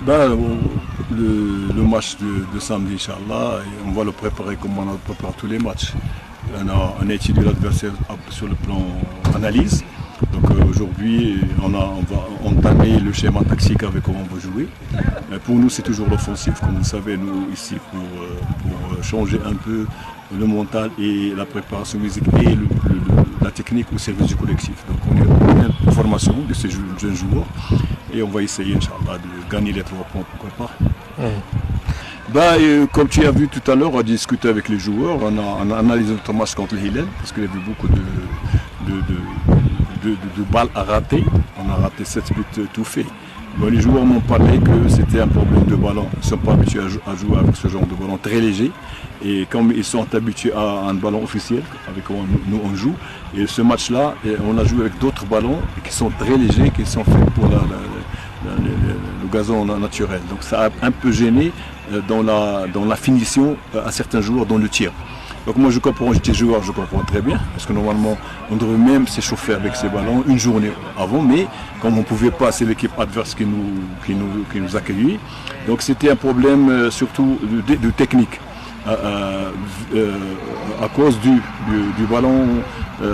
Le match de samedi, Inch'Allah, on va le préparer comme on prépare tous les matchs. On a étudié l'adversaire sur le plan analyse. Donc aujourd'hui, on va entamer le schéma tactique avec comment on va jouer. Pour nous, c'est toujours l'offensif, comme vous savez, nous ici, pour changer un peu le mental et la préparation physique et la technique au service du collectif. Donc on est en pleine formation de ces jeunes joueurs et on va essayer, Inch'Allah, de gagner les 3 points, pourquoi pas. Comme tu as vu tout à l'heure, on a discuté avec les joueurs, on a analysé notre match contre le Hilal, parce qu'il y avait beaucoup de balles à rater. On a raté 7 buts tout faits. Les joueurs m'ont parlé que c'était un problème de ballon. Ils ne sont pas habitués à jouer avec ce genre de ballon très léger. Et comme ils sont habitués à un ballon officiel, avec quoi nous on joue, et ce match-là, on a joué avec d'autres ballons qui sont très légers, qui sont faits pour le gazon naturel. Donc ça a un peu gêné dans la finition à certains joueurs dans le tir. Donc moi je comprends, j'étais joueur, je comprends très bien, parce que normalement on devrait même s'échauffer avec ces ballons une journée avant, mais comme on ne pouvait pas, c'est l'équipe adverse qui nous accueillait. Donc c'était un problème surtout de technique, à cause du ballon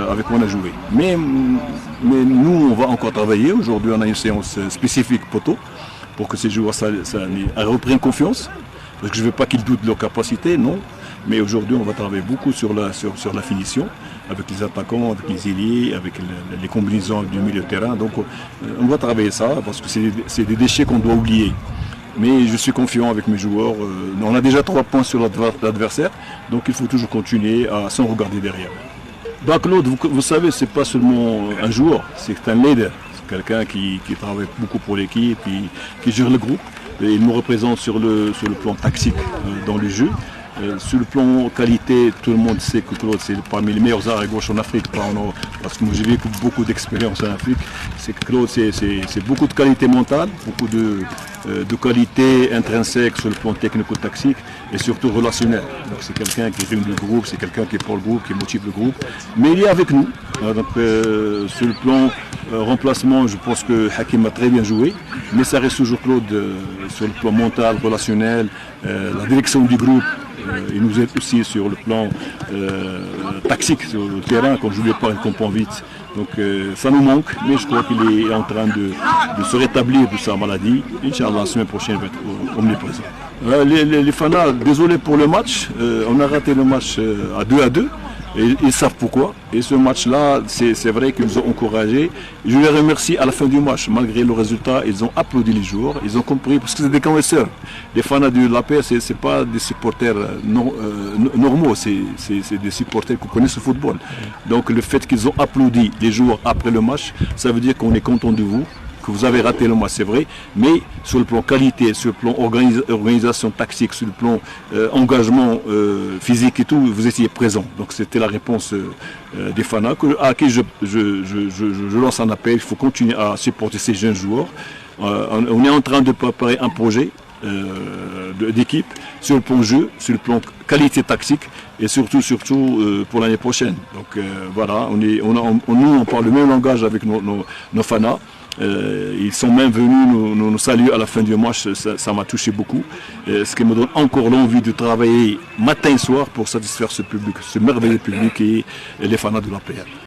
avec quoi on a joué. Mais nous on va encore travailler, aujourd'hui on a une séance spécifique poteau, pour que ces joueurs reprennent confiance, parce que je ne veux pas qu'ils doutent de leur capacité, non. Mais aujourd'hui, on va travailler beaucoup sur la finition, avec les attaquants, avec les ailiers, avec les combinaisons du milieu de terrain. Donc on va travailler ça, parce que c'est des déchets qu'on doit oublier. Mais je suis confiant avec mes joueurs. On a déjà 3 points sur l'adversaire, donc il faut toujours continuer sans regarder derrière. Claude, vous savez, ce n'est pas seulement un joueur, c'est un leader. C'est quelqu'un qui travaille beaucoup pour l'équipe, qui gère le groupe. Et il nous représente sur le plan tactique dans le jeu. Sur le plan qualité, tout le monde sait que Claude c'est parmi les meilleurs arrière-gauche en Afrique, parce que moi j'ai vécu beaucoup d'expérience en Afrique. C'est que Claude c'est beaucoup de qualité mentale, beaucoup de qualité intrinsèque sur le plan technico-tactique et surtout relationnel. Donc c'est quelqu'un qui rime le groupe, c'est quelqu'un qui est pour le groupe, qui motive le groupe. Mais il est avec nous. Donc sur le plan remplacement, je pense que Hakim a très bien joué, mais ça reste toujours Claude sur le plan mental, relationnel, la direction du groupe. Il nous aide aussi sur le plan tactique, sur le terrain, quand je ne lui pas, il comprend vite. Donc ça nous manque, mais je crois qu'il est en train de se rétablir de sa maladie. Inch'Allah, la semaine prochaine, il va être omniprésent. Les fanas, désolé pour le match, on a raté le match à 2-2. Et ils savent pourquoi. Et ce match-là, c'est vrai qu'ils nous ont encouragés. Je les remercie à la fin du match. Malgré le résultat, ils ont applaudi les joueurs. Ils ont compris, parce que c'est des connaisseurs. Les fans de l'APR, ce n'est pas des supporters normaux. C'est des supporters qui connaissent le football. Donc le fait qu'ils ont applaudi les joueurs après le match, ça veut dire qu'on est content de vous, que vous avez raté le match, c'est vrai, mais sur le plan qualité, sur le plan organisation tactique, sur le plan engagement physique et tout, vous étiez présent. Donc c'était la réponse des fans à qui je lance un appel. Il faut continuer à supporter ces jeunes joueurs. On est en train de préparer un projet d'équipe sur le plan jeu, sur le plan qualité tactique et surtout pour l'année prochaine. Donc voilà, nous on parle le même langage avec nos fans. Ils sont même venus nous saluer à la fin du match, ça m'a touché beaucoup, ce qui me donne encore l'envie de travailler matin et soir pour satisfaire ce public, ce merveilleux public et les fans de l'APR.